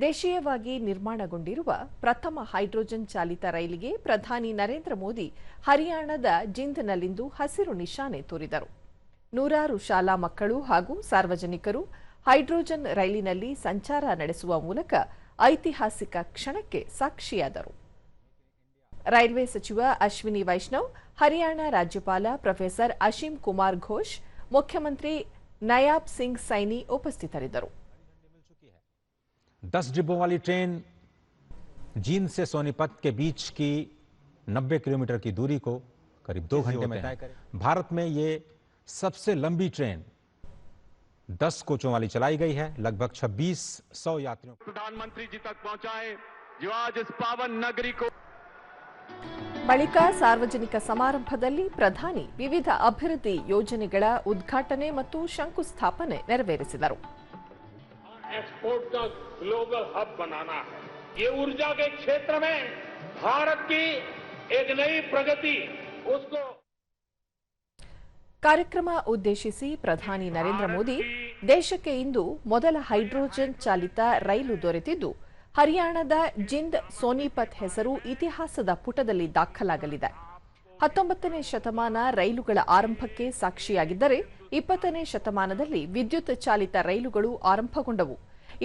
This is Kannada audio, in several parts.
ದೇಶೀಯವಾಗಿ ನಿರ್ಮಾಣಗೊಂಡಿರುವ ಪ್ರಥಮ ಹೈಡ್ರೋಜನ್ ಚಾಲಿತ ರೈಲಿಗೆ ಪ್ರಧಾನಿ ನರೇಂದ್ರ ಮೋದಿ ಹರಿಯಾಣದ ಜಿಂದ್ನಲ್ಲಿಂದು ಹಸಿರು ನಿಶಾನೆ ತೋರಿದರು. ನೂರಾರು ಶಾಲಾ ಮಕ್ಕಳು ಹಾಗೂ ಸಾರ್ವಜನಿಕರು ಹೈಡ್ರೋಜನ್ ರೈಲಿನಲ್ಲಿ ಸಂಚಾರ ನಡೆಸುವ ಮೂಲಕ ಐತಿಹಾಸಿಕ ಕ್ಷಣಕ್ಕೆ ಸಾಕ್ಷಿಯಾದರು. ರೈಲ್ವೆ ಸಚಿವ ಅಶ್ವಿನಿ ವೈಷ್ಣವ್, ಹರಿಯಾಣ ರಾಜ್ಯಪಾಲ ಪ್ರೊಫೆಸರ್ ಅಶೀಮ್ ಕುಮಾರ್ ಘೋಷ್, ಮುಖ್ಯಮಂತ್ರಿ ನಯಾಬ್ ಸಿಂಗ್ ಸೈನಿ ಉಪಸ್ಥಿತರಿದ್ದರು. 10 डिब्बों वाली ट्रेन जींद से सोनीपत के बीच की 90 किलोमीटर की दूरी को करीब 2 घंटे में तय करें। भारत में ये सबसे लंबी ट्रेन 10 कोचों वाली चलाई गई है। लगभग 2600 यात्रियों प्रधानमंत्री जी तक पहुंचाए, जो आज इस पावन नगरी को ಬಳಿಕ ಸಾರ್ವಜನಿಕ ಸಮಾರಂಭದಲ್ಲಿ ಪ್ರಧಾನಿ ವಿವಿಧ ಅಭಿವೃದ್ಧಿ ಯೋಜನೆಗಳ ಉದ್ಘಾಟನೆ ಮತ್ತು ಶಂಕುಸ್ಥಾಪನೆ ನೆರವೇರಿಸಿದರು. एक्सपोर्ट का ग्लोबल हब बनाना है। ये ऊर्जा के क्षेत्र में भारत की एक नई प्रगति उसको ಕಾರ್ಯಕ್ರಮ ಉದ್ದೇಶಿಸಿ ಪ್ರಧಾನಿ ನರೇಂದ್ರ ಮೋದಿ, ದೇಶಕ್ಕೆ ಇಂದು ಮೊದಲ ಹೈಡ್ರೋಜನ್ ಚಾಲಿತ ರೈಲು ದೊರೆತಿದ್ದು ಹರಿಯಾಣದ ಜಿಂದ್ ಸೋನಿಪತ್ ಹೆಸರು ಇತಿಹಾಸದ ಪುಟದಲ್ಲಿ ದಾಖಲಾಗಲಿದೆ. 19ನೇ ಶತಮಾನ ರೈಲುಗಳ ಆರಂಭಕ್ಕೆ ಸಾಕ್ಷಿಯಾಗಿದ್ದರೆ 20ನೇ ಶತಮಾನದಲ್ಲಿ ವಿದ್ಯುತ್ ಚಾಲಿತ ರೈಲುಗಳು ಆರಂಭಗೊಂಡವು.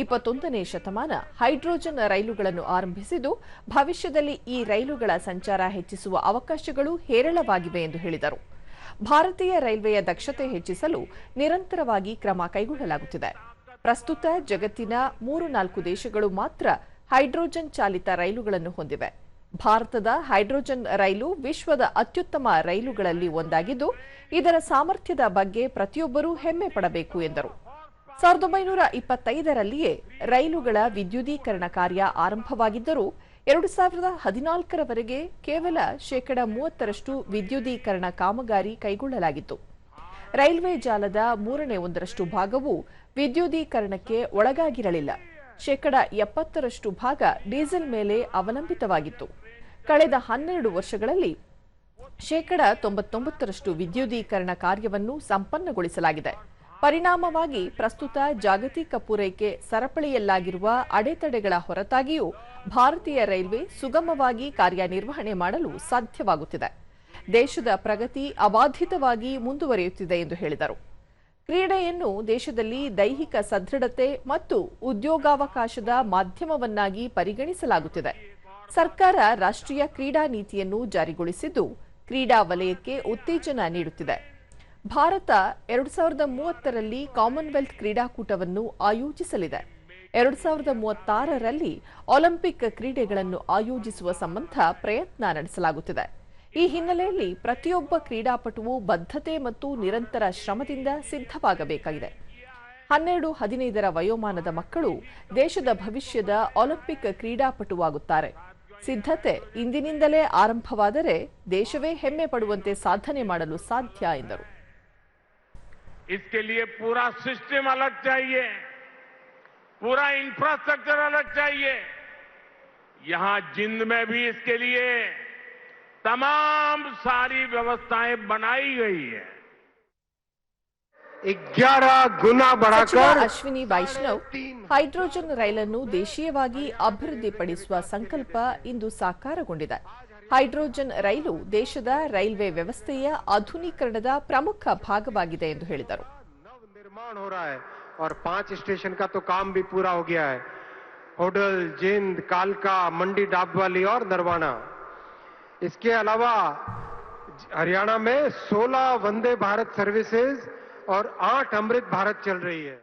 21ನೇ ಶತಮಾನ ಹೈಡ್ರೋಜನ್ ರೈಲುಗಳನ್ನು ಆರಂಭಿಸಿದ್ದು ಭವಿಷ್ಯದಲ್ಲಿ ಈ ರೈಲುಗಳ ಸಂಚಾರ ಹೆಚ್ಚಿಸುವ ಅವಕಾಶಗಳು ಹೇರಳವಾಗಿವೆ ಎಂದು ಹೇಳಿದರು. ಭಾರತೀಯ ರೈಲ್ವೆಯ ದಕ್ಷತೆ ಹೆಚ್ಚಿಸಲು ನಿರಂತರವಾಗಿ ಕ್ರಮ ಕೈಗೊಳ್ಳಲಾಗುತ್ತಿದೆ. ಪ್ರಸ್ತುತ ಜಗತ್ತಿನ 3-4 ದೇಶಗಳು ಮಾತ್ರ ಹೈಡ್ರೋಜನ್ ಚಾಲಿತ ರೈಲುಗಳನ್ನು ಹೊಂದಿವೆ. ಭಾರತದ ಹೈಡ್ರೋಜನ್ ರೈಲು ವಿಶ್ವದ ಅತ್ಯುತ್ತಮ ರೈಲುಗಳಲ್ಲಿ ಒಂದಾಗಿದ್ದು ಇದರ ಸಾಮರ್ಥ್ಯದ ಬಗ್ಗೆ ಪ್ರತಿಯೊಬ್ಬರೂ ಹೆಮ್ಮೆ ಪಡಬೇಕು ಎಂದರು. 1925ರಲ್ಲಿಯೇ ರೈಲುಗಳ ವಿದ್ಯುದೀಕರಣ ಕಾರ್ಯ ಆರಂಭವಾಗಿದ್ದರೂ 2014ರವರೆಗೆ ಕೇವಲ 30% ವಿದ್ಯುದೀಕರಣ ಕಾಮಗಾರಿ ಕೈಗೊಳ್ಳಲಾಗಿತ್ತು. ರೈಲ್ವೆ ಜಾಲದ 1/3 ಭಾಗವು ವಿದ್ಯುದೀಕರಣಕ್ಕೆ ಒಳಗಾಗಿರಲಿಲ್ಲ. 70% ಭಾಗ ಡೀಸೆಲ್ ಮೇಲೆ ಅವಲಂಬಿತವಾಗಿತ್ತು. ಕಳೆದ 12 ವರ್ಷಗಳಲ್ಲಿ 99% ವಿದ್ಯುದೀಕರಣ ಕಾರ್ಯವನ್ನು ಸಂಪನ್ನಗೊಳಿಸಲಾಗಿದೆ. ಪರಿಣಾಮವಾಗಿ ಪ್ರಸ್ತುತ ಜಾಗತಿಕ ಪೂರೈಕೆ ಸರಪಳಿಯಲ್ಲಾಗಿರುವ ಅಡೆತಡೆಗಳ ಹೊರತಾಗಿಯೂ ಭಾರತೀಯ ರೈಲ್ವೆ ಸುಗಮವಾಗಿ ಕಾರ್ಯನಿರ್ವಹಣೆ ಮಾಡಲು ಸಾಧ್ಯವಾಗುತ್ತಿದೆ. ದೇಶದ ಪ್ರಗತಿ ಅಬಾಧಿತವಾಗಿ ಮುಂದುವರಿಯುತ್ತಿದೆ ಎಂದು ಹೇಳಿದರು. ಕ್ರೀಡೆಯನ್ನು ದೇಶದಲ್ಲಿ ದೈಹಿಕ ಸದೃಢತೆ ಮತ್ತು ಉದ್ಯೋಗಾವಕಾಶದ ಮಾಧ್ಯಮವನ್ನಾಗಿ ಪರಿಗಣಿಸಲಾಗುತ್ತಿದೆ. ಸರ್ಕಾರ ರಾಷ್ಟ್ರೀಯ ಕ್ರೀಡಾ ನೀತಿಯನ್ನು ಜಾರಿಗೊಳಿಸಿದ್ದು ಕ್ರೀಡಾ ವಲಯಕ್ಕೆ ಉತ್ತೇಜನ ನೀಡುತ್ತಿದೆ. ಭಾರತ 2030ರಲ್ಲಿ ಕಾಮನ್ವೆಲ್ತ್ ಕ್ರೀಡಾಕೂಟವನ್ನು ಆಯೋಜಿಸಲಿದೆ. 2036ರಲ್ಲಿ ಒಲಿಂಪಿಕ್ ಕ್ರೀಡೆಗಳನ್ನು ಆಯೋಜಿಸುವ ಸಂಬಂಧ ಪ್ರಯತ್ನ ನಡೆಸಲಾಗುತ್ತಿದೆ. ಈ ಹಿನ್ನೆಲೆಯಲ್ಲಿ ಪ್ರತಿಯೊಬ್ಬ ಕ್ರೀಡಾಪಟುವು ಬದ್ಧತೆ ಮತ್ತು ನಿರಂತರ ಶ್ರಮದಿಂದ ಸಿದ್ಧವಾಗಬೇಕಾಗಿದೆ. 12-15ರ ವಯೋಮಾನದ ಮಕ್ಕಳು ದೇಶದ ಭವಿಷ್ಯದ ಒಲಿಂಪಿಕ್ ಕ್ರೀಡಾಪಟುವಾಗುತ್ತಾರೆ. ಸಿದ್ಧತೆ ಇಂದಿನಿಂದಲೇ ಆರಂಭವಾದರೆ ದೇಶವೇ ಹೆಮ್ಮೆ ಪಡುವಂತೆ ಸಾಧನೆ ಮಾಡಲು ಸಾಧ್ಯ ಎಂದರು. इसके लिए पूरा सिस्टम अलग चाहिए, पूरा इंफ्रास्ट्रक्चर अलग चाहिए. यहां जिंद में भी इसके लिए तमाम सारी व्यवस्थाएं बनाई गई है. 11 गुना बढ़ाकर ಅಶ್ವಿನಿ ವೈಷ್ಣವ್, ಹೈಡ್ರೋಜನ್ ರೈಲನ್ನು ದೇಶೀಯವಾಗಿ ಅಭಿವೃದ್ಧಿಪಡಿಸುವ ಸಂಕಲ್ಪ ಇಂದು ಸಾಕಾರಗೊಂಡಿದೆ. ಹೈಡ್ರೋಜನ್ ರೈಲು ದೇಶದ ರೈಲ್ವೆ ವ್ಯವಸ್ಥೆಯ ಆಧುನೀಕರಣದ ಪ್ರಮುಖ ಭಾಗವಾಗಿದೆ ಎಂದು ಹೇಳಿದರು. निर्माण हो रहा है और 5 स्टेशन का तो काम भी पूरा हो गया है. होडल, जिंद, कालका, मंडी, डाबवाली और नरवाना. इसके अलावा हरियाणा में 16 वंदे भारत सर्विसेज और 8 अमृत भारत चल रही है.